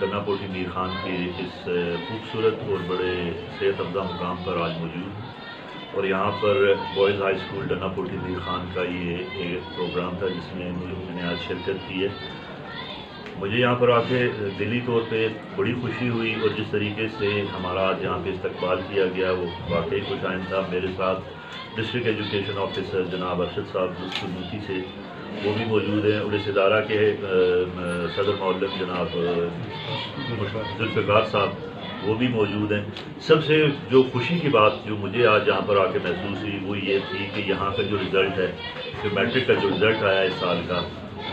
ڈنا کوٹھی میر خان کے اس خوبصورت اور بڑے صحت افزا مقام پر آج موجود ہوں، اور یہاں پر بوائز ہائی اسکول ڈنا کوٹھی میر خان کا یہ ایک پروگرام تھا جس میں میں نے آج شرکت کی ہے۔ مجھے یہاں پر آ کے دلی طور پہ بڑی خوشی ہوئی، اور جس طریقے سے ہمارا آج یہاں پہ استقبال کیا گیا وہ واقعی خوش آئند تھا۔ میرے ساتھ ڈسٹرکٹ ایجوکیشن آفیسر جناب ارشد صاحب سنوتی سے وہ بھی موجود ہیں، اور اس ادارہ کے صدر معلم جناب ذوالفقار صاحب وہ بھی موجود ہیں۔ سب سے جو خوشی کی بات جو مجھے آج یہاں پر آ کے محسوس ہوئی وہ یہ تھی کہ یہاں کا جو رزلٹ ہے، جو میٹرک کا جو رزلٹ آیا اس سال کا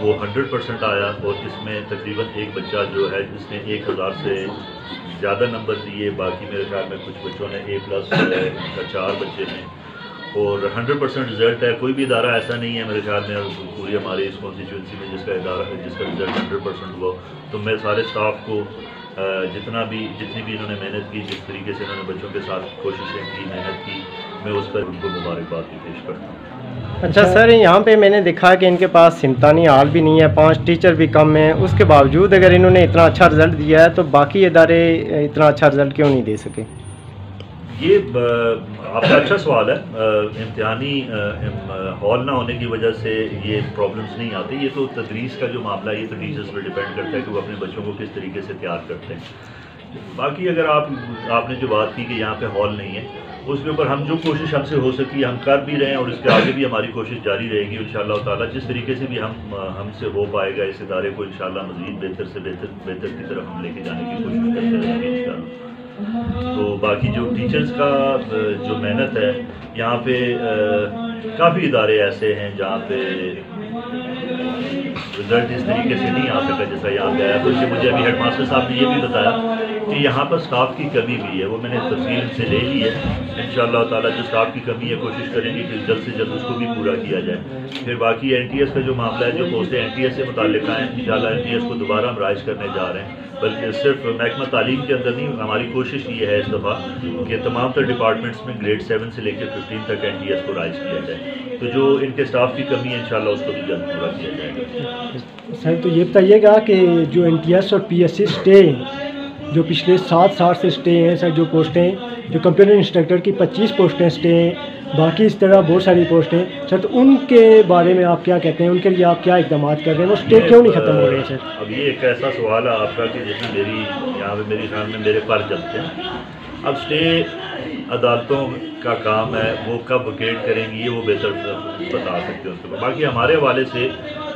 وہ 100% آیا، اور اس میں تقریباً ایک بچہ جو ہے جس نے 1000 سے زیادہ نمبر دیے، باقی میرے خیال میں کچھ بچوں نے A+ 4 بچے ہیں، اور 100% رزلٹ ہے۔ کوئی بھی ادارہ ایسا نہیں ہے میرے خیال میں پوری ہماری اس کانسٹیچوئنسی میں جس کا رزلٹ 100% ہوا۔ تو میں سارے اسٹاف کو جتنی بھی انہوں نے محنت کی، جس طریقے سے انہوں نے بچوں کے ساتھ کوششیں کی، محنت کی، میں اس پر ان کو مبارکباد بھی پیش کرتا ہوں۔ اچھا سر، یہاں پہ میں نے دیکھا کہ ان کے پاس امتحانی ہال بھی نہیں ہے، 5 ٹیچر بھی کم ہیں، اس کے باوجود اگر انہوں نے اتنا اچھا رزلٹ دیا ہے تو باقی ادارے اتنا اچھا رزلٹ کیوں نہیں دے سکے؟ یہ آپ کا اچھا سوال ہے۔ امتحانی ہال نہ ہونے کی وجہ سے یہ پرابلمس نہیں آتی، یہ تو تدریس کا جو معاملہ ہے یہ تو ٹیچرز پر ڈیپینڈ کرتا ہے کہ وہ اپنے بچوں کو کس طریقے سے تیار کرتے ہیں۔ باقی اگر آپ نے جو بات کی کہ یہاں پہ ہال نہیں ہے، اس کے اوپر ہم جو کوشش ہم سے ہو سکی ہم کر بھی رہے ہیں، اور اس کے آگے بھی ہماری کوشش جاری رہے گی انشاءاللہ تعالیٰ۔ جس طریقے سے بھی ہم سے ہو پائے گا اس ادارے کو انشاءاللہ مزید بہتر سے بہتر کی طرف ہم لے کے جانے کی کوشش کرتے رہیں گے انشاءاللہ۔ تو باقی جو ٹیچرز کا جو محنت ہے، یہاں پہ کافی ادارے ایسے ہیں جہاں پہ رزلٹ اس طریقے سے نہیں آ سکا جیسا یہاں پہ آیا، بلکہ مجھے ابھی ہیڈ ماسٹر صاحب نے یہ بھی بتایا کہ یہاں پر اسٹاف کی کمی بھی ہے، وہ میں نے تفصیل سے لے لی ہے۔ انشاءاللہ تعالیٰ جو اسٹاف کی کمی ہے کوشش کریں گے کہ جلد سے جلد اس کو بھی پورا کیا جائے۔ پھر باقی NTS کا جو معاملہ ہے، جو پوسٹیں NTS سے متعلق ہیں، انشاءاللہ NTS کو دوبارہ ہم رائز کرنے جا رہے ہیں، بلکہ صرف محکمہ تعلیم کے اندر نہیں، ہماری کوشش یہ ہے اس دفعہ کہ تمام تر ڈپارٹمنٹس میں گریڈ 7 سے لے کے 15 تک NTS کو رائز کیا جائے۔ تو جو ان کے اسٹاف کی کمی ہے انشاءاللہ اس کو بھی جلد پورا کیا جائے گا۔ سر تو یہ بتائیے گا کہ جو NTS اور PSC اسٹے جو پچھلے 7 سال سے اسٹے ہیں سر، جو پوسٹیں جو کمپیوٹر انسٹرکٹر کی 25 پوسٹیں اسٹے ہیں، باقی اس طرح بہت ساری پوسٹیں سر، تو ان کے بارے میں آپ کیا کہتے ہیں؟ ان کے لیے آپ کیا اقدامات کر رہے ہیں؟ وہ اسٹے کیوں نہیں ختم ہو رہے ہیں سر؟ اب یہ ایک ایسا سوال ہے آپ کا کہ جس میں یہاں پہ میری خیال میں میرے پر جلتے ہیں۔ اب اسٹے عدالتوں کا کام ہے، وہ کب ویکیٹ کریں گی یہ وہ بہتر بتا سکتے ہیں اس کے۔ باقی ہمارے حوالے سے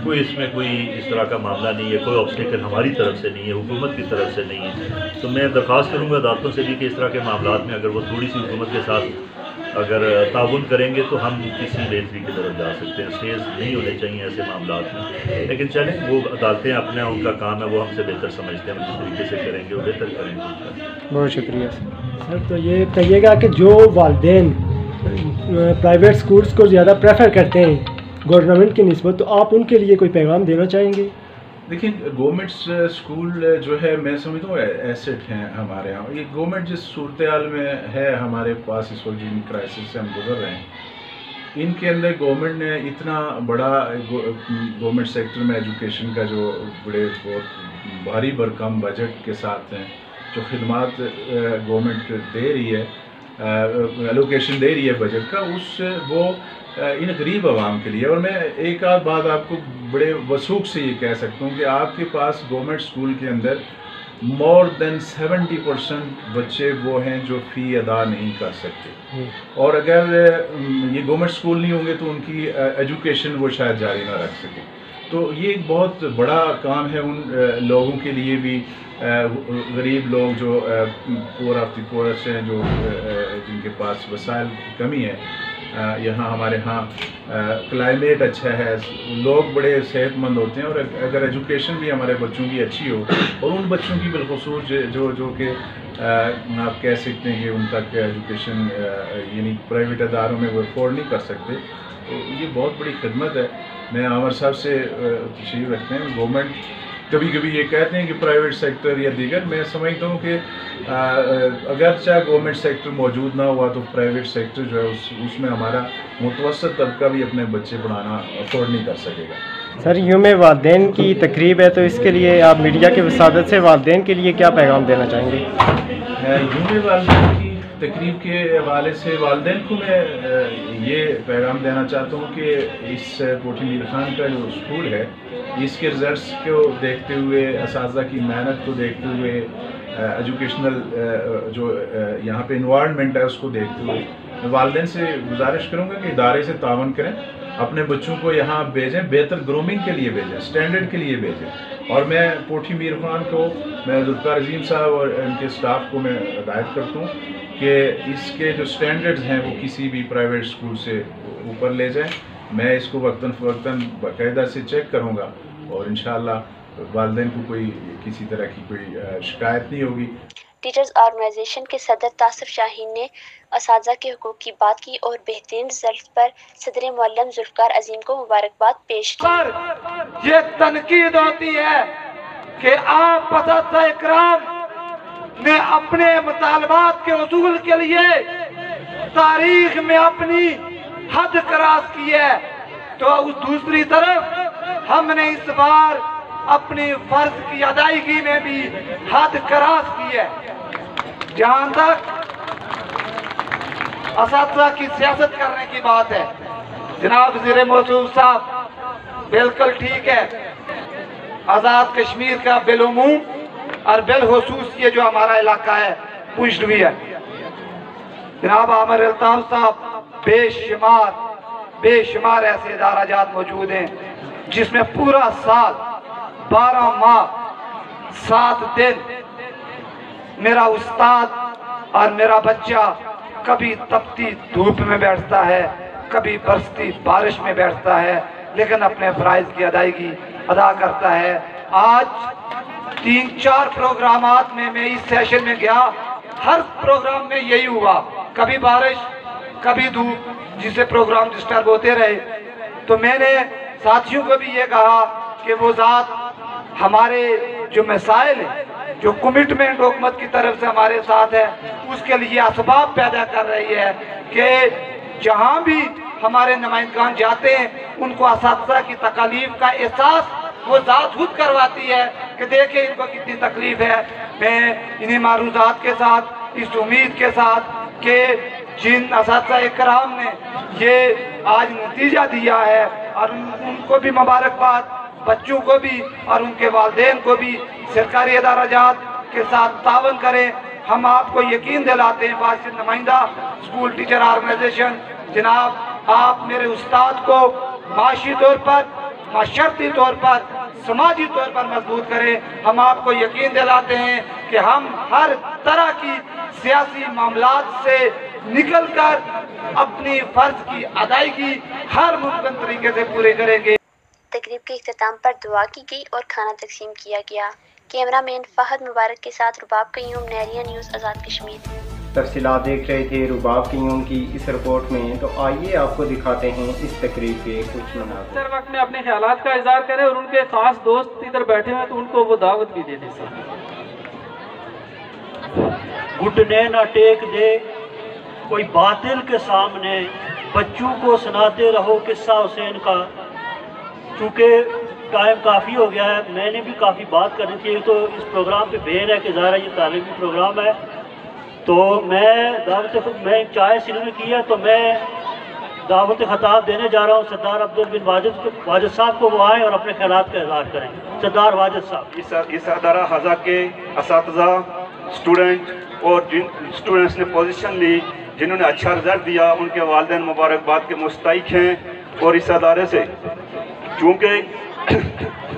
اس میں کوئی اس طرح کا معاملہ نہیں ہے، کوئی آبسٹیکل ہماری طرف سے نہیں ہے، حکومت کی طرف سے نہیں ہے۔ تو میں درخواست کروں گا عدالتوں سے بھی کہ اس طرح کے معاملات میں اگر وہ تھوڑی سی حکومت کے ساتھ اگر تعاون کریں گے تو ہم کسی بہتری کی طرف جا سکتے ہیں۔ اسٹیز نہیں ہونے چاہیے ایسے معاملات میں، لیکن چلیں وہ عدالتیں اپنے ان کا کام ہے، وہ ہم سے بہتر سمجھتے ہیں، جس طریقے سے کریں گے وہ بہتر کریں گے۔ بہت شکریہ سر تو یہ کہیے گا کہ جو والدین پرائیویٹ اسکولس کو زیادہ پریفر کرتے ہیں گورنمنٹ کی نسبت، تو آپ ان کے لیے کوئی پیغام دینا چاہیں گے؟ دیکھیں، گورنمنٹ اسکول جو ہے میں سمجھتا ہوں ایسٹ ہیں ہمارے یہاں۔ یہ گورنمنٹ جس صورتحال میں ہے ہمارے پاس اس وقت، جن کرائسس سے ہم گزر رہے ہیں، ان کے اندر گورنمنٹ نے اتنا بڑا گورنمنٹ سیکٹر میں ایجوکیشن کا جو بڑے بہت بھاری بھرکم بجٹ کے ساتھ ہیں، جو خدمات گورنمنٹ دے رہی ہے، ایلوکیشن دے رہی ہے بجٹ کا، وہ ان غریب عوام کے لیے۔ اور میں ایک آدھ بات آپ کو بڑے وثوق سے یہ کہہ سکتا ہوں کہ آپ کے پاس گورنمنٹ اسکول کے اندر مور دین 70% بچے وہ ہیں جو فی ادا نہیں کر سکتے، اور اگر یہ گورنمنٹ اسکول نہیں ہوں گے تو ان کی ایجوکیشن وہ شاید جاری نہ رکھ سکے۔ تو یہ ایک بہت بڑا کام ہے ان لوگوں کے لیے بھی، غریب لوگ جو پور آف دی پورسٹ ہیں، جو جن کے پاس وسائل کی کمی ہے۔ یہاں ہمارے ہاں کلائمیٹ اچھا ہے، لوگ بڑے صحت مند ہوتے ہیں، اور اگر ایجوکیشن بھی ہمارے بچوں کی اچھی ہو، اور ان بچوں کی بالخصوص جو کہ آپ کہہ سکتے ہیں کہ ان تک ایجوکیشن یعنی پرائیویٹ اداروں میں وہ افورڈ نہیں کر سکتے، تو یہ بہت بڑی خدمت ہے۔ میں عامر صاحب سے تشریف رکھتے ہیں، گورنمنٹ کبھی کبھی یہ کہتے ہیں کہ پرائیویٹ سیکٹر یا دیگر، میں سمجھتا ہوں کہ اگرچہ گورنمنٹ سیکٹر موجود نہ ہوا تو پرائیویٹ سیکٹر جو ہے اس میں ہمارا متوسط طبقہ بھی اپنے بچے پڑھانا افورڈ نہیں کر سکے گا۔ سر یوم والدین کی تقریب ہے تو اس کے لیے آپ میڈیا کی وسادت سے والدین کے لیے کیا پیغام دینا چاہیں گے؟ یوم والدین کی تقریب کے حوالے سے والدین کو میں یہ پیغام دینا چاہتا ہوں کہ اس کوٹھی میر خان کا جو اسکول ہے اس کے رزلٹس کو دیکھتے ہوئے، اساتذہ کی محنت کو دیکھتے ہوئے، ایجوکیشنل جو یہاں پہ انوائرمنٹ ہے اس کو دیکھتے ہوئے میں والدین سے گزارش کروں گا کہ ادارے سے تعاون کریں، اپنے بچوں کو یہاں بھیجیں، بہتر گرومنگ کے لیے بھیجیں، اسٹینڈرڈ کے لیے بھیجیں۔ اور میں کوٹھی میر خان کو، میں ذوالفقار عظیم صاحب اور ان کے سٹاف کو میں ہدایت کرتا ہوں کہ اس کے جو سٹینڈرڈز ہیں وہ کسی بھی پرائیویٹ اسکول سے اوپر لے جائیں۔ میں اس کو وقتاً فوقتاً باقاعدہ سے چیک کروں گا اور انشاءاللہ والدین کو کوئی کسی طرح کی کوئی شکایت نہیں ہوگی۔ ٹیچرز آرگنائزیشن کے صدر تاصف شاہین نے اساتذہ کے حقوق کی بات کی اور بہترین رزلٹ پر صدر معلم ذوالفقار عظیم کو مبارکباد پیش کی۔ یہ تنقید ہوتی ہے کہ آپ اساتذہ اکرام نے اپنے مطالبات کے حصول کے لیے تاریخ میں اپنی حد کراس کی ہے، تو اس دوسری طرف ہم نے اس بار اپنی فرض کی ادائیگی میں بھی حد کراس کی ہے۔ جہاں تک اساتذہ کی سیاست کرنے کی بات ہے، جناب وزیر موصوف صاحب بالکل ٹھیک ہے، آزاد کشمیر کا بالعموم اور بالخصوص یہ جو ہمارا علاقہ ہے پنچ بھی ہے، جناب عامر الطاف صاحب بے شمار ایسے ادارہ جات موجود ہیں جس میں پورا سال 12 ماہ 7 دن میرا استاد اور میرا بچہ کبھی تپتی دھوپ میں بیٹھتا ہے، کبھی برستی بارش میں بیٹھتا ہے، لیکن اپنے فرائض کی ادائیگی ادا کرتا ہے۔ آج 3-4 پروگرامات میں اس سیشن میں گیا، ہر پروگرام میں یہی ہوا، کبھی بارش کبھی دھوپ، جس سے پروگرام ڈسٹرب ہوتے رہے۔ تو میں نے ساتھیوں کو بھی یہ کہا کہ وہ ذات ہمارے جو مسائل ہیں، جو کمٹمنٹ حکومت کی طرف سے ہمارے ساتھ ہے، اس کے لیے اسباب پیدا کر رہی ہے کہ جہاں بھی ہمارے نمائندگان جاتے ہیں ان کو اساتذہ کی تکالیف کا احساس وہ ذات خود کرواتی ہے کہ دیکھیں ان کو کتنی تکلیف ہے۔ میں انہیں معروضات کے ساتھ اس امید کے ساتھ کہ جن اساتذہ اکرام نے یہ آج نتیجہ دیا ہے، اور ان کو بھی مبارکباد، بچوں کو بھی اور ان کے والدین کو بھی، سرکاری ادارہ جات کے ساتھ تعاون کریں۔ ہم آپ کو یقین دلاتے ہیں باشد نمائندہ اسکول ٹیچر آرگنائزیشن جناب، آپ میرے استاد کو معاشی طور پر، معاشرتی طور پر، سماجی طور پر مضبوط کریں۔ ہم آپ کو یقین دلاتے ہیں کہ ہم ہر طرح کی سیاسی معاملات سے نکل کر اپنی فرض کی ادائیگی ہر ممکن طریقے سے پورے کریں گے۔ تقریب کے اختتام پر دعا کی گئی اور کھانا تقسیم کیا گیا۔ کیمرہ مین فہد مبارک کے ساتھ رباب قیوم، نہریہ نیوز، آزاد کشمیر۔ تفصیلات دیکھ رہے تھے رباب قیوم کی اس رپورٹ میں، تو آئیے آپ کو دکھاتے ہیں اس تقریب کے کچھ مناظر۔ ہر وقت میں اپنے خیالات کا اظہار کرے اور ان کے خاص دوست ادھر بیٹھے ہیں تو ان کو وہ دعوت بھی دے دیں۔ گھٹنے نہ ٹیک دے کوئی باطل کے سامنے، بچوں کو سناتے رہو قصہ حسین کا۔ چونکہ ٹائم کافی ہو گیا ہے، میں نے بھی کافی بات کرنی تھی، تو اس پروگرام پہ بین ہے کہ ظاہر ہے یہ تعلیمی پروگرام ہے، تو میں چائے سنو میں کی ہے، تو میں دعوت خطاب دینے جا رہا ہوں سردار عبدالبن واجد صاحب کو، وہ آئیں اور اپنے خیالات کا اظہار کریں۔ سردار واجد صاحب۔ اس ادارہ خزہ کے اساتذہ، اسٹوڈنٹ اور جن اسٹوڈنٹس نے پوزیشن لی، جنہوں نے اچھا رزلٹ دیا، ان کے والدین مبارکباد کے مستحق ہیں۔ اور اس ادارے سے چونکہ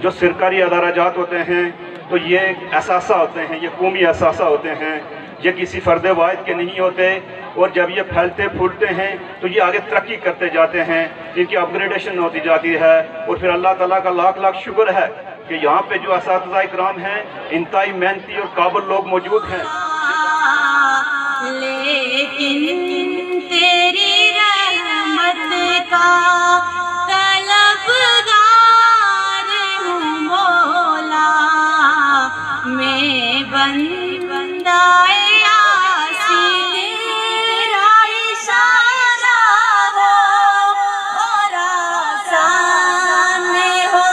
جو سرکاری ادارہ جات ہوتے ہیں تو یہ ایک اثاثہ ہوتے ہیں، یہ قومی اثاثہ ہوتے ہیں، یہ کسی فرد واحد کے نہیں ہوتے، اور جب یہ پھیلتے پھولتے ہیں تو یہ آگے ترقی کرتے جاتے ہیں، ان کی اپ گریڈیشن ہوتی جاتی ہے۔ اور پھر اللہ تعالیٰ کا لاکھ لاکھ شکر ہے کہ یہاں پہ جو اساتذہ اکرام ہیں انتہائی محنتی اور قابل لوگ موجود ہیں۔ لیکن تیری رحمت کا طلبگار ہوں مولا، میں بندہ آسی تیرا اشارہ ہو اور آسان ہو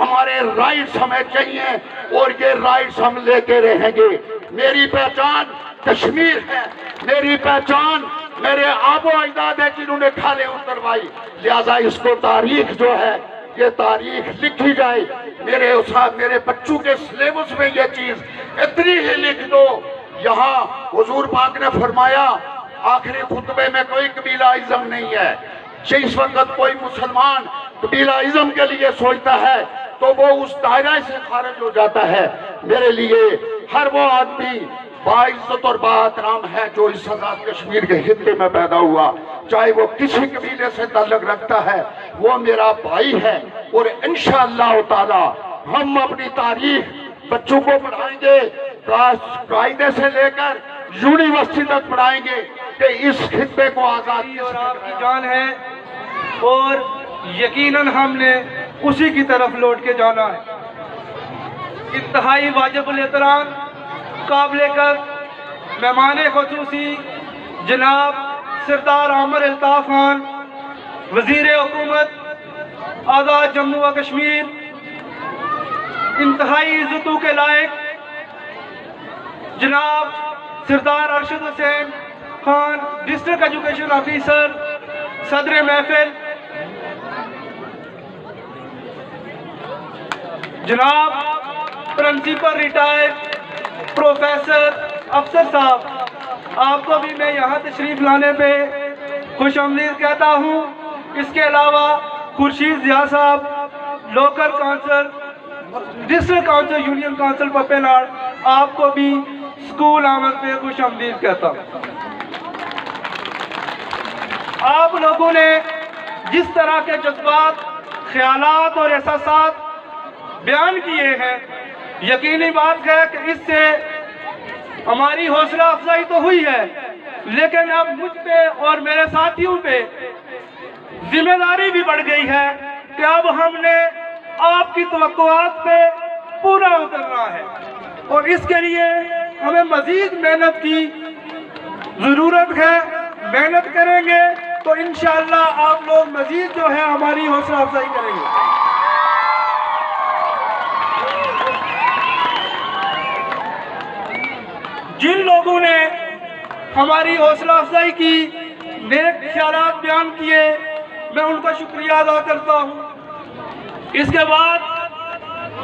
ہمارے رائٹس ہمیں چاہیے اور یہ رائٹس ہم لیتے رہیں گے. میری پہچان کشمیر ہے, میری پہچان میرے آب و اجداد ہے جنہوں نے کھالیں اتروائی, لہذا اس کو تاریخ جو ہے یہ تاریخ لکھی جائے. میرے بچوں کے سلیبس میں یہ چیز اتنی ہی لکھ دو. یہاں حضور پاک نے فرمایا آخری خطبے میں کوئی قبیلہ ازم نہیں ہے. جس وقت کوئی مسلمان قبیلہ ازم کے لیے سوچتا ہے تو وہ اس دائرہ سے خارج ہو جاتا ہے. میرے لیے ہر وہ آدمی باعزت اور باحترام ہے جو اس آزاد کشمیر کے خطے میں پیدا ہوا, چاہے وہ کسی قبیلے سے تعلق رکھتا ہے, وہ میرا بھائی ہے. اور انشاءاللہ تعالی ہم اپنی تاریخ بچوں کو پڑھائیں گے, قاعدے سے لے کر یونیورسٹی تک پڑھائیں گے کہ اس خطے کو آزاد کی جان ہے, اور یقیناً ہم نے اسی کی طرف لوٹ کے جانا ہے. انتہائی واجب الاحترام قابل قدر مہمان خصوصی جناب سردار عامر الطاف خان, وزیر حکومت آزاد جموں و کشمیر, انتہائی عزتوں کے لائق جناب سردار ارشد حسین خان, ڈسٹرکٹ ایجوکیشن آفیسر, صدر محفل جناب پرنسپل ریٹائرڈ پروفیسر افسر صاحب, آپ کو بھی میں یہاں تشریف لانے پہ خوش آمدید کہتا ہوں. اس کے علاوہ خورشید ضیاء صاحب, local council district council union council پپیناڑ, آپ کو بھی اسکول آمد پہ خوش آمدید کہتا ہوں. آپ لوگوں نے جس طرح کے جذبات, خیالات اور احساسات بیان کیے ہیں, یقینی بات ہے کہ اس سے ہماری حوصلہ افزائی تو ہوئی ہے, لیکن اب مجھ پہ اور میرے ساتھیوں پہ ذمہ داری بھی بڑھ گئی ہے کہ اب ہم نے آپ کی توقعات پہ پورا اترنا ہے, اور اس کے لیے ہمیں مزید محنت کی ضرورت ہے. محنت کریں گے تو انشاءاللہ آپ لوگ مزید جو ہے ہماری حوصلہ افزائی کریں گے. جن لوگوں نے ہماری حوصلہ افزائی کی, نیک خیالات بیان کیے, میں ان کا شکریہ ادا کرتا ہوں. اس کے بعد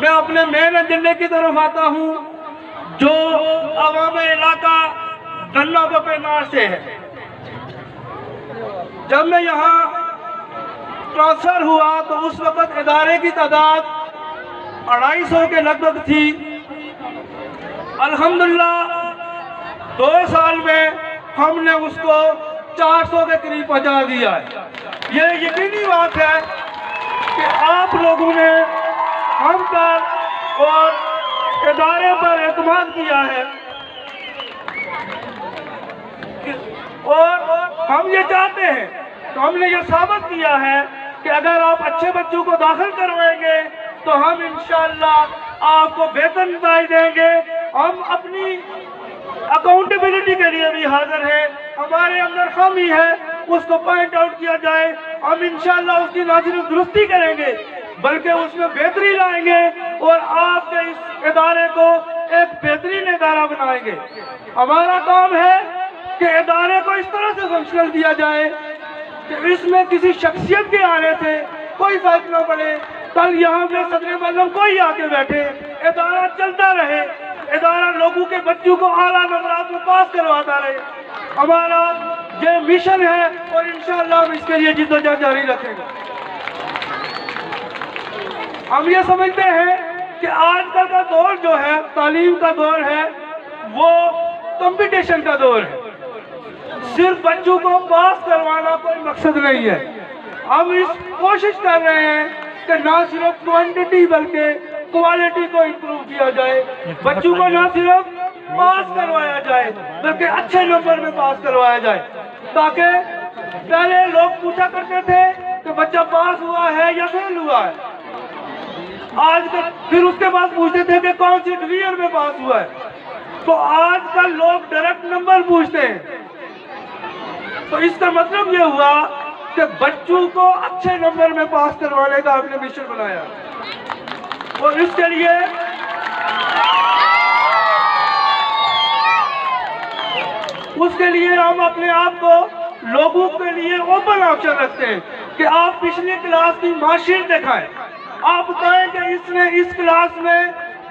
میں اپنے مین ایجنڈے کی طرف آتا ہوں جو عوام علاقہ ڈنہ پپیناڑ سے ہے. جب میں یہاں ٹرانسفر ہوا تو اس وقت ادارے کی تعداد 250 کے لگ بھگ تھی. الحمدللہ 2 سال میں ہم نے اس کو 400 کے قریب پہنچا دیا ہے. یہ یقینی بات ہے کہ آپ لوگوں نے ہم پر اور ادارے پر اعتماد کیا ہے, اور ہم یہ چاہتے ہیں, تو ہم نے یہ ثابت کیا ہے کہ اگر آپ اچھے بچوں کو داخل کروائیں گے تو ہم انشاءاللہ آپ کو بہتر نتائج دیں گے. ہم اپنی اکاؤنٹیبلٹی کے لیے بھی حاضر ہیں. ہمارے اندر خامی ہے, اس کو پوائنٹ آؤٹ کیا جائے, ہم انشاءاللہ اس کی نہ صرف درستی کریں گے بلکہ اس میں بہتری لائیں گے, اور آپ کے اس ادارے کو ایک بہترین ادارہ بنائیں گے. ہمارا کام ہے کہ ادارے کو اس طرح سے فنکشنل کیا جائے کہ اس میں کسی شخصیت کے آنے سے کوئی فرق نہ پڑے. کل یہاں پہ صدر معظم کوئی آ کے بیٹھے, ادارہ چلتا رہے, ادارہ لوگوں کے بچوں کو اعلیٰ نمبرات میں پاس کرواتا رہے. ہمارا یہ مشن ہے اور انشاءاللہ ہم اس کے لیے جدوجہد جاری رکھیں گے. ہم یہ سمجھتے ہیں کہ آج کل کا دور جو ہے تعلیم کا دور ہے, وہ کمپٹیشن کا دور ہے. صرف بچوں کو پاس کروانا کوئی مقصد نہیں ہے. ہم اس کوشش کر رہے ہیں کہ نہ صرف کوانٹٹی بلکہ کوالٹی کو امپروو کیا جائے. بچوں کو نہ صرف پاس کروایا جائے بلکہ اچھے نمبر میں پاس کروایا جائے, تاکہ پہلے لوگ پوچھا کرتے تھے کہ بچہ پاس ہوا ہے یا فیل ہوا ہے, آج پھر اس کے بعد پوچھتے تھے کہ کون سی ڈویژن میں پاس ہوا ہے. تو آج کل لوگ ڈائریکٹ نمبر پوچھتے ہیں. تو اس کا مطلب یہ ہوا کہ بچوں کو اچھے نمبر میں پاس کروانے کا ہم نے مشن بنایا. اور اس کے لیے ہم اپنے آپ کو لوگوں کے لیے اوپن آپشن رکھتے ہیں کہ آپ پچھلی کلاس کی مارک شیٹ دکھائیں، آپ بتائیں کہ اس نے اس کلاس میں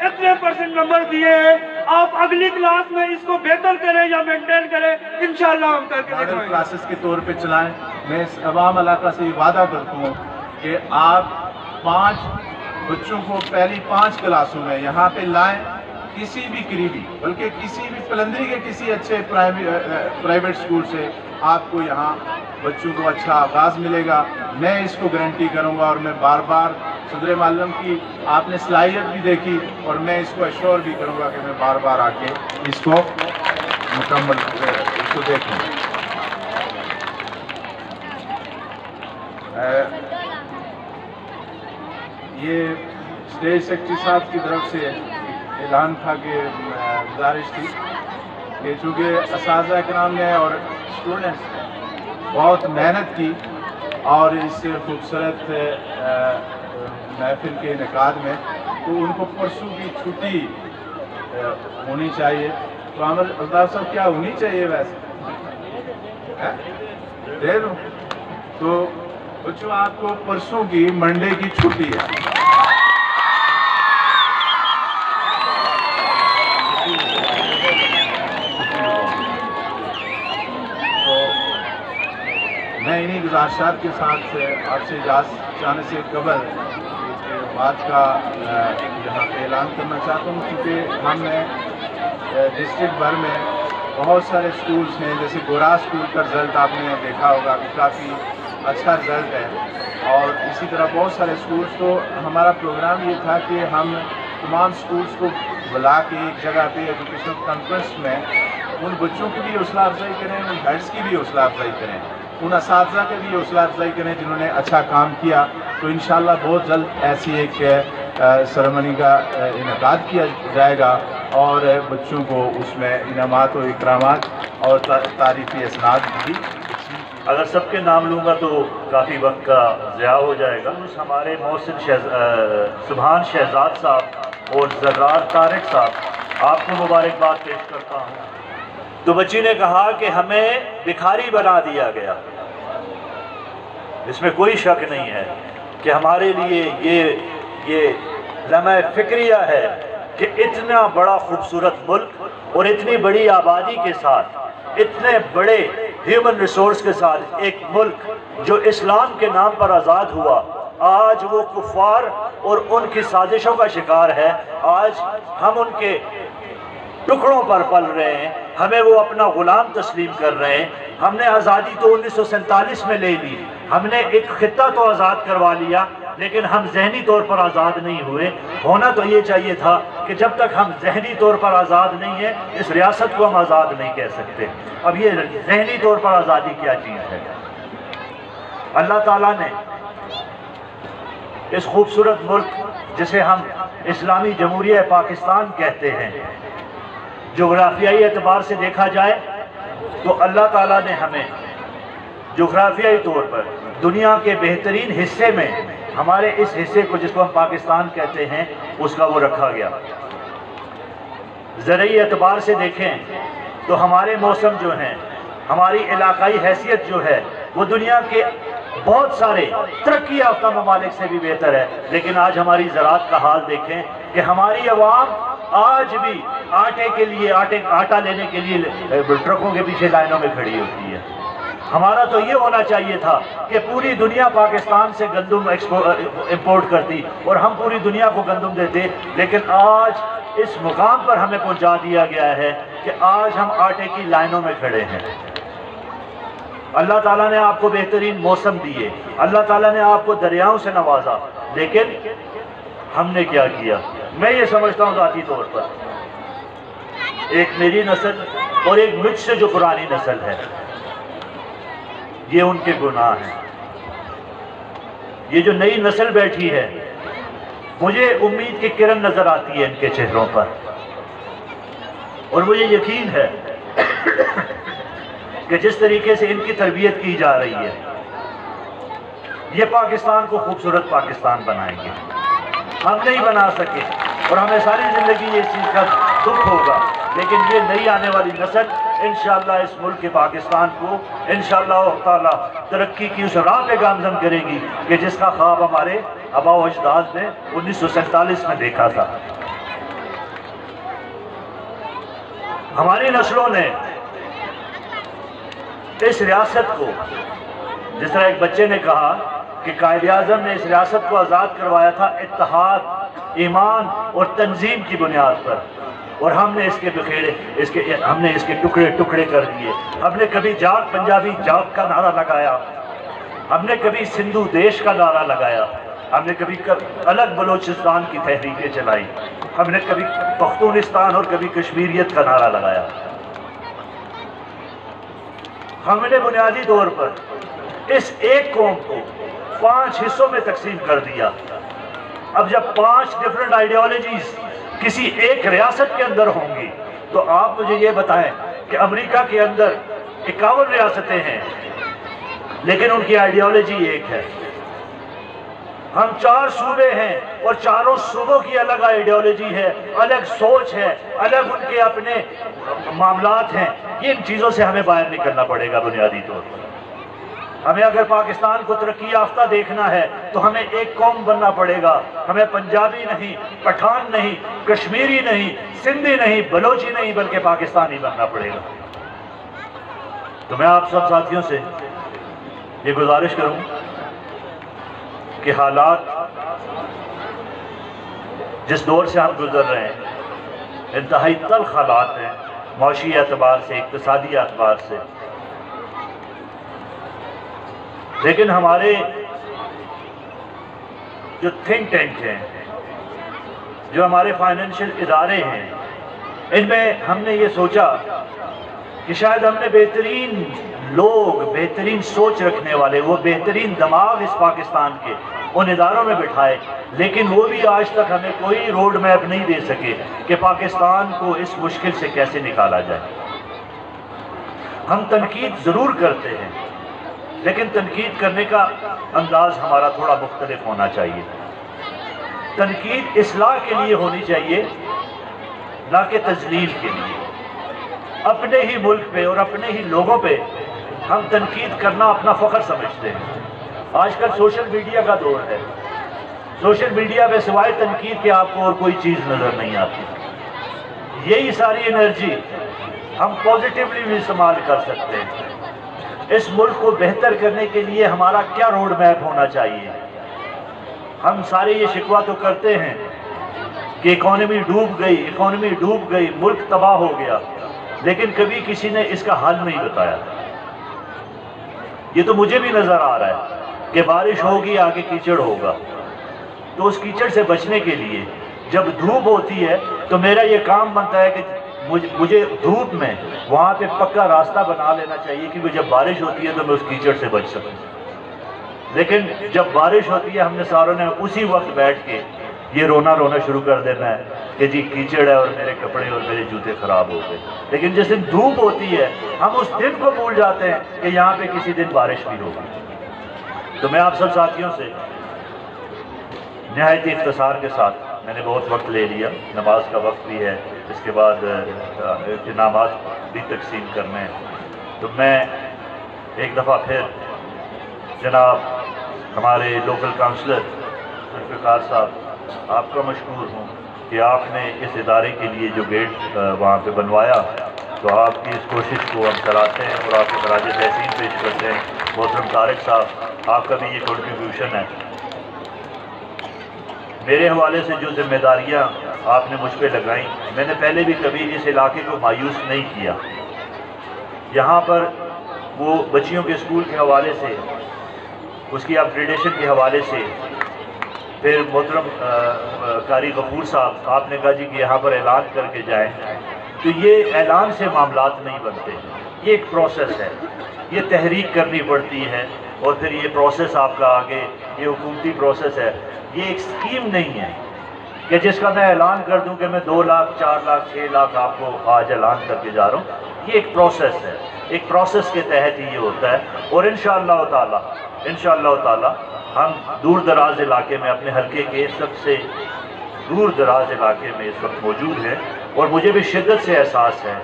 اتنے % نمبر دیے ہیں، آپ اگلی کلاس میں اس کو بہتر کریں یا مینٹین کریں، انشاءاللہ ہم کر کے دکھائیں گے۔ کلاسز کے طور پہ چلائیں۔ میں اس عوام علاقہ سے یہ وعدہ کرتا ہوں کہ آپ 5 بچوں کو پہلی 5 کلاسوں میں یہاں پہ لائیں، کسی بھی قریبی بلکہ کسی بھی پلندری کے کسی اچھے پرائیویٹ سکول سے آپ کو یہاں بچوں کو اچھا آغاز ملے گا۔ میں اس کو گارنٹی کروں گا، اور میں بار بار صدر معلم کی آپ نے صلاحیت بھی دیکھی، اور میں اس کو ایشور بھی کروں گا کہ میں بار بار آ کے اس کو مکمل اس کو دیکھوں۔ یہ اسٹیج سیکرٹری صاحب کی طرف سے اعلان تھا کہ گزارش تھی کہ چونکہ اساتذہ کرام نے اور اسٹوڈنٹس نے بہت محنت کی اور اس خوبصورت محفل کے انعقاد میں، تو ان کو پرسوں کی چھٹی ہونی چاہیے۔ تو عامر الطاف صاحب کیا ہونی چاہیے ویسے؟ دے دوں تو بچوں آپ کو پرسوں کی منڈے کی چھٹی ہے۔ میں انہی گزارشات کے ساتھ آپ سے اجازت چاہنے سے قبل بات کا یہاں پہ اعلان کرنا چاہتا ہوں، کیونکہ ہم نے ڈسٹرکٹ بھر میں بہت سارے سکولز ہیں، جیسے گورا اسکول کا رزلٹ آپ نے دیکھا ہوگا کہ کافی اچھا رزلٹ ہے، اور اسی طرح بہت سارے سکولز۔ تو ہمارا پروگرام یہ تھا کہ ہم تمام سکولز کو بلا کے ایک جگہ پہ ایجوکیشنل کانفرنس میں ان بچوں کی بھی حوصلہ افزائی کریں، ان ہیڈس کی بھی حوصلہ افزائی کریں، ان اساتذہ کے بھی حوصلہ افزائی کریں جنہوں نے اچھا کام کیا۔ تو انشاءاللہ بہت جلد ایسی ایک سرمنی کا انعقاد کیا جائے گا، اور بچوں کو اس میں انعامات و اکرامات اور تعریفی اسناد بھی۔ اگر سب کے نام لوں گا تو کافی وقت کا ضیاع ہو جائے گا۔ ہمارے محسن سبحان شہزاد صاحب اور زرار طارق صاحب، آپ کو مبارکباد پیش کرتا ہوں۔ تو بچی نے کہا کہ ہمیں بھکاری بنا دیا گیا، اس میں کوئی شک نہیں ہے کہ ہمارے لیے یہ لمحہ فکریہ ہے کہ اتنا بڑا خوبصورت ملک اور اتنی بڑی آبادی کے ساتھ، اتنے بڑے ہیومن ریسورس کے ساتھ ایک ملک جو اسلام کے نام پر آزاد ہوا، آج وہ کفار اور ان کی سازشوں کا شکار ہے۔ آج ہم ان کے ٹکڑوں پر پل رہے ہیں، ہمیں وہ اپنا غلام تسلیم کر رہے ہیں۔ ہم نے آزادی تو 1947 میں لے لی، ہم نے ایک خطہ تو آزاد کروا لیا، لیکن ہم ذہنی طور پر آزاد نہیں ہوئے۔ ہونا تو یہ چاہیے تھا کہ جب تک ہم ذہنی طور پر آزاد نہیں ہیں، اس ریاست کو ہم آزاد نہیں کہہ سکتے۔ اب یہ ذہنی طور پر آزادی کیا چیز ہے؟ اللہ تعالیٰ نے اس خوبصورت ملک جسے ہم اسلامی جمہوریہ پاکستان کہتے ہیں، جغرافیائی اعتبار سے دیکھا جائے تو اللہ تعالیٰ نے ہمیں جغرافیائی طور پر دنیا کے بہترین حصے میں ہمارے اس حصے کو، جس کو ہم پاکستان کہتے ہیں، اس کا وہ رکھا گیا۔ زرعی اعتبار سے دیکھیں تو ہمارے موسم جو ہیں، ہماری علاقائی حیثیت جو ہے، وہ دنیا کے بہت سارے ترقی یافتہ ممالک سے بھی بہتر ہے، لیکن آج ہماری زراعت کا حال دیکھیں کہ ہماری عوام آج بھی آٹے کے لیے آٹا لینے کے لیے ٹرکوں کے پیچھے لائنوں میں کھڑی ہوتی ہے۔ ہمارا تو یہ ہونا چاہیے تھا کہ پوری دنیا پاکستان سے گندم امپورٹ کرتی اور ہم پوری دنیا کو گندم دیتے، لیکن آج اس مقام پر ہمیں پہنچا دیا گیا ہے کہ آج ہم آٹے کی لائنوں میں کھڑے ہیں۔ اللہ تعالیٰ نے آپ کو بہترین موسم دیے، اللہ تعالیٰ نے آپ کو دریاؤں سے نوازا، لیکن ہم نے کیا کیا؟ میں یہ سمجھتا ہوں ذاتی طور پر ایک میری نسل اور ایک مجھ سے جو پرانی نسل ہے، یہ ان کے گناہ ہیں۔ یہ جو نئی نسل بیٹھی ہے، مجھے امید کی کرن نظر آتی ہے ان کے چہروں پر، اور مجھے یقین ہے کہ جس طریقے سے ان کی تربیت کی جا رہی ہے، یہ پاکستان کو خوبصورت پاکستان بنائیں گے۔ ہم نہیں بنا سکے اور ہمیں ساری زندگی اس چیز کا دکھ ہوگا، لیکن یہ نئی آنے والی نسل انشاءاللہ اس ملک کے پاکستان کو انشاءاللہ تعالی ترقی کی اس راہ پہ گامزن کرے گی کہ جس کا خواب ہمارے آبا و اجداد نے 1947 میں دیکھا تھا۔ ہماری نسلوں نے اس ریاست کو، جس طرح ایک بچے نے کہا کہ قائد اعظم نے اس ریاست کو آزاد کروایا تھا اتحاد، ایمان اور تنظیم کی بنیاد پر، اور ہم نے اس کے ٹکڑے ٹکڑے کر دیے۔ ہم نے کبھی جاگ پنجابی جاگ کا نعرہ لگایا، ہم نے کبھی سندھو دیش کا نعرہ لگایا، ہم نے کبھی الگ بلوچستان کی تحریکیں چلائی، ہم نے کبھی پختونستان اور کبھی کشمیریت کا نعرہ لگایا۔ ہم نے بنیادی طور پر اس ایک قوم کو 5 حصوں میں تقسیم کر دیا۔ اب جب 5 ڈیفرنٹ آئیڈیالوجیز کسی ایک ریاست کے اندر ہوں گی تو آپ مجھے یہ بتائیں کہ امریکہ کے اندر 51 ریاستیں ہیں لیکن ان کی آئیڈیالوجی ایک ہے۔ ہم 4 صوبے ہیں اور چاروں صوبوں کی الگ آئیڈیالوجی ہے، الگ سوچ ہے، الگ ان کے اپنے معاملات ہیں۔ یہ ان چیزوں سے ہمیں باہر نکلنا پڑے گا بنیادی طور پر۔ ہمیں اگر پاکستان کو ترقی یافتہ دیکھنا ہے تو ہمیں ایک قوم بننا پڑے گا۔ ہمیں پنجابی نہیں، پٹھان نہیں، کشمیری نہیں، سندھی نہیں، بلوچی نہیں، بلکہ پاکستانی بننا پڑے گا۔ تو میں آپ سب ساتھیوں سے یہ گزارش کروں کہ حالات جس دور سے ہم گزر رہے ہیں انتہائی تلخ حالات ہیں، معاشی اعتبار سے، اقتصادی اعتبار سے، لیکن ہمارے جو تھنک ٹینک ہیں، جو ہمارے فائنینشیل ادارے ہیں، ان میں ہم نے یہ سوچا کہ شاید ہم نے بہترین لوگ، بہترین سوچ رکھنے والے، وہ بہترین دماغ اس پاکستان کے ان اداروں میں بٹھائے، لیکن وہ بھی آج تک ہمیں کوئی روڈ میپ نہیں دے سکے کہ پاکستان کو اس مشکل سے کیسے نکالا جائے۔ ہم تنقید ضرور کرتے ہیں لیکن تنقید کرنے کا انداز ہمارا تھوڑا مختلف ہونا چاہیے۔ تنقید اصلاح کے لیے ہونی چاہیے، نہ کہ تذلیل کے لیے۔ اپنے ہی ملک پہ اور اپنے ہی لوگوں پہ ہم تنقید کرنا اپنا فخر سمجھتے ہیں۔ آج کل سوشل میڈیا کا دور ہے، سوشل میڈیا پہ سوائے تنقید کے آپ کو اور کوئی چیز نظر نہیں آتی۔ یہی ساری انرجی ہم پازیٹیولی بھی استعمال کر سکتے ہیں۔ اس ملک کو بہتر کرنے کے لیے ہمارا کیا روڈ میپ ہونا چاہیے؟ ہم سارے یہ شکوہ تو کرتے ہیں کہ اکانومی ڈوب گئی، ملک تباہ ہو گیا، لیکن کبھی کسی نے اس کا حل نہیں بتایا۔ یہ تو مجھے بھی نظر آ رہا ہے کہ بارش ہوگی آگے کیچڑ ہوگا، تو اس کیچڑ سے بچنے کے لیے جب دھوپ ہوتی ہے تو میرا یہ کام بنتا ہے کہ مجھے دھوپ میں وہاں پہ پکا راستہ بنا لینا چاہیے کیونکہ جب بارش ہوتی ہے تو میں اس کیچڑ سے بچ سکوں۔ لیکن جب بارش ہوتی ہے ہم نے ساروں نے اسی وقت بیٹھ کے یہ رونا شروع کر دینا ہے کہ جی کیچڑ ہے اور میرے کپڑے اور میرے جوتے خراب ہو گئے۔ لیکن جس دن دھوپ ہوتی ہے ہم اس دن کو بھول جاتے ہیں کہ یہاں پہ کسی دن بارش بھی ہوگی۔ تو میں آپ سب ساتھیوں سے نہایت اختصار کے ساتھ، میں نے بہت وقت لے لیا، نماز کا وقت بھی ہے، اس کے بعد انعامات بھی تقسیم کرنے ہیں، تو میں ایک دفعہ پھر جناب ہمارے لوکل کاؤنسلر ذوالفقار صاحب آپ کا مشکور ہوں کہ آپ نے اس ادارے کے لیے جو گیٹ وہاں پہ بنوایا، تو آپ کی اس کوشش کو ہم کراتے ہیں اور آپ کو خراج تحسین پیش کرتے ہیں۔ محترم طارق صاحب آپ کا بھی یہ کنٹریبیوشن ہے۔ میرے حوالے سے جو ذمہ داریاں آپ نے مجھ پہ لگائیں، میں نے پہلے بھی کبھی اس علاقے کو مایوس نہیں کیا۔ یہاں پر وہ بچیوں کے اسکول کے حوالے سے، اس کی اپ گریڈیشن کے حوالے سے، پھر محترم قاری غفور صاحب آپ نے کہا جی کہ یہاں پر اعلان کر کے جائیں، تو یہ اعلان سے معاملات نہیں بنتے، یہ ایک پروسیس ہے، یہ تحریک کرنی پڑتی ہے، اور پھر یہ پروسیس آپ کا آگے یہ حکومتی پروسیس ہے، یہ ایک سکیم نہیں ہے کہ جس کا میں اعلان کر دوں کہ میں 2 لاکھ 4 لاکھ 6 لاکھ آپ کو آج اعلان کر کے جا رہا ہوں۔ یہ ایک پروسیس ہے، ایک پروسیس کے تحت ہی یہ ہوتا ہے، اور انشاءاللہ تعالی ہم دور دراز علاقے میں اپنے حلقے کے سب سے دور دراز علاقے میں اس وقت موجود ہیں، اور مجھے بھی شدت سے احساس ہے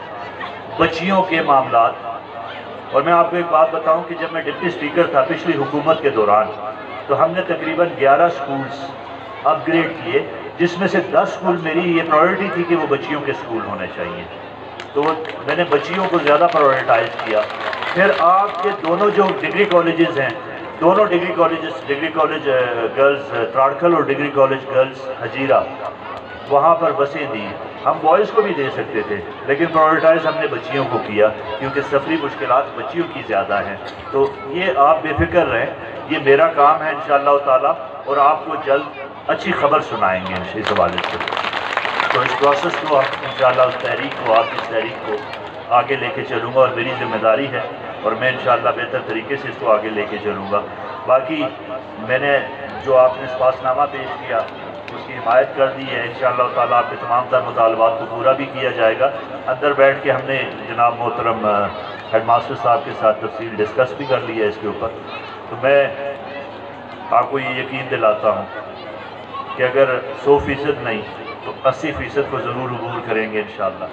بچیوں کے معاملات۔ اور میں آپ کو ایک بات بتاؤں کہ جب میں ڈپٹی اسپیکر تھا پچھلی حکومت کے دوران، تو ہم نے تقریباً 11 سکولز اپ گریڈ کیے، جس میں سے 10 سکول میری یہ پرائیورٹی تھی کہ وہ بچیوں کے سکول ہونے چاہیے، تو میں نے بچیوں کو زیادہ پرائیورٹائز کیا۔ پھر آپ کے دونوں جو ڈگری کالجز ہیں، دونوں ڈگری کالج گرلز تراڑکھل اور ڈگری کالج گرلز ہجیرہ، وہاں پر بسیں دی۔ ہم بوائز کو بھی دے سکتے تھے، لیکن پرائیورٹائز ہم نے بچیوں کو کیا، کیونکہ سفری مشکلات بچیوں کی زیادہ ہیں۔ تو یہ آپ بے فکر رہیں، یہ میرا کام ہے انشاءاللہ تعالیٰ، اور آپ کو جلد اچھی خبر سنائیں گے اس حوالے سے۔ تو اس پروسیس کو انشاءاللہ اس تحریک کو، آپ کی تحریک کو آگے لے کے چلوں گا، اور میری ذمہ داری ہے، اور میں انشاءاللہ بہتر طریقے سے اس کو آگے لے کے چلوں گا۔ باقی میں نے جو آپ نے اسپاس نامہ پیش کیا اس کی حمایت کر دی ہے، انشاءاللہ تعالیٰ آپ کے تمام تر مطالبات کو پورا بھی کیا جائے گا۔ اندر بیٹھ کے ہم نے جناب محترم ہیڈ ماسٹر صاحب کے ساتھ تفصیل ڈسکس بھی کر لی ہے اس کے اوپر۔ تو میں آپ کو یہ یقین دلاتا ہوں کہ اگر 100% نہیں تو 80% کو ضرور عبور کریں گے انشاءاللہ۔